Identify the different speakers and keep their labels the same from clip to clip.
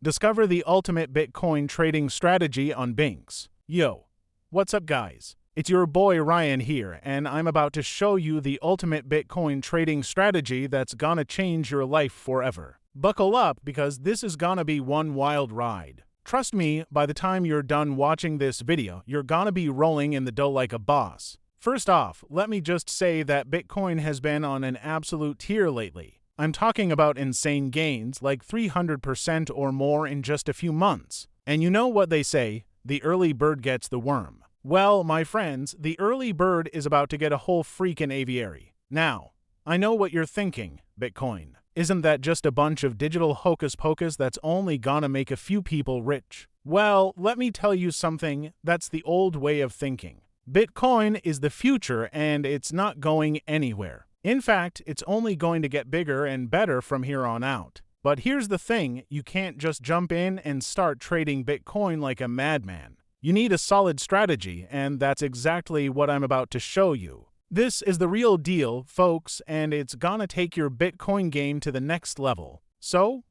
Speaker 1: Discover the ultimate Bitcoin trading strategy on BingX. Yo, what's up guys? It's your boy Ryan here, and I'm about to show you the ultimate Bitcoin trading strategy that's gonna change your life forever. Buckle up because this is gonna be one wild ride. Trust me, by the time you're done watching this video, you're gonna be rolling in the dough like a boss. First off, let me just say that Bitcoin has been on an absolute tear lately. I'm talking about insane gains, like 300% or more in just a few months. And you know what they say, the early bird gets the worm. Well, my friends, the early bird is about to get a whole freakin' aviary. Now, I know what you're thinking, Bitcoin. Isn't that just a bunch of digital hocus pocus that's only gonna make a few people rich? Well, let me tell you something, that's the old way of thinking. Bitcoin is the future and it's not going anywhere. In fact, it's only going to get bigger and better from here on out. But here's the thing, you can't just jump in and start trading Bitcoin like a madman. You need a solid strategy, and that's exactly what I'm about to show you. This is the real deal, folks, and it's gonna take your Bitcoin game to the next level. So,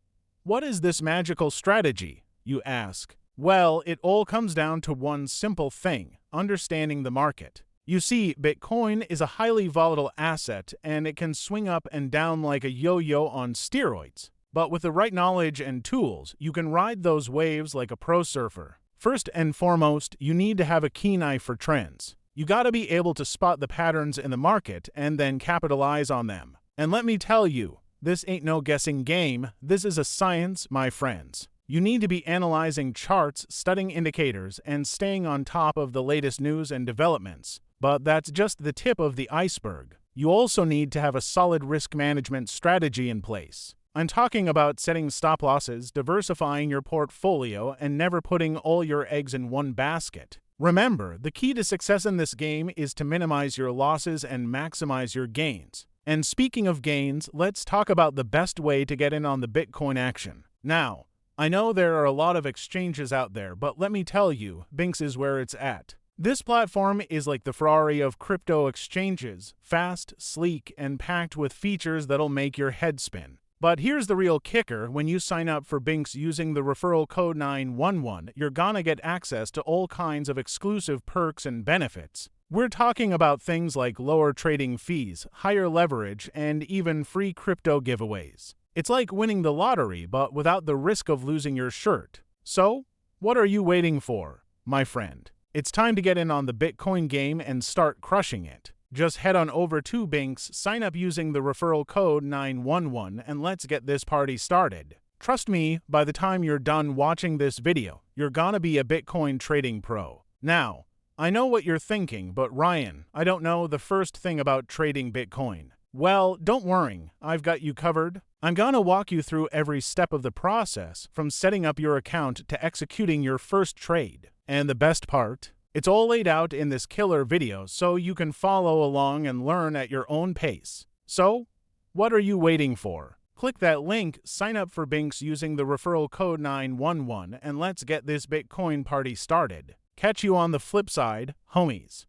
Speaker 1: what is this magical strategy, you ask? Well, it all comes down to one simple thing, understanding the market. You see, Bitcoin is a highly volatile asset, and it can swing up and down like a yo-yo on steroids. But with the right knowledge and tools, you can ride those waves like a pro surfer. First and foremost, you need to have a keen eye for trends. You gotta be able to spot the patterns in the market and then capitalize on them. And let me tell you, this ain't no guessing game, this is a science, my friends. You need to be analyzing charts, studying indicators, and staying on top of the latest news and developments. But that's just the tip of the iceberg. You also need to have a solid risk management strategy in place. I'm talking about setting stop losses, diversifying your portfolio, and never putting all your eggs in one basket. Remember, the key to success in this game is to minimize your losses and maximize your gains. And speaking of gains, let's talk about the best way to get in on the Bitcoin action. Now, I know there are a lot of exchanges out there, but let me tell you, BingX is where it's at. This platform is like the Ferrari of crypto exchanges, fast, sleek, and packed with features that'll make your head spin. But here's the real kicker, when you sign up for BingX using the referral code 911, you're gonna get access to all kinds of exclusive perks and benefits. We're talking about things like lower trading fees, higher leverage, and even free crypto giveaways. It's like winning the lottery, but without the risk of losing your shirt. So, what are you waiting for, my friend? It's time to get in on the Bitcoin game and start crushing it. Just head on over to BingX, sign up using the referral code 911, and let's get this party started. Trust me, by the time you're done watching this video, you're gonna be a Bitcoin trading pro. Now, I know what you're thinking, but Ryan, I don't know the first thing about trading Bitcoin. Well, don't worry, I've got you covered. I'm gonna walk you through every step of the process, from setting up your account to executing your first trade. And the best part? It's all laid out in this killer video so you can follow along and learn at your own pace. So, what are you waiting for? Click that link, sign up for BingX using the referral code 911, and let's get this Bitcoin party started. Catch you on the flip side, homies.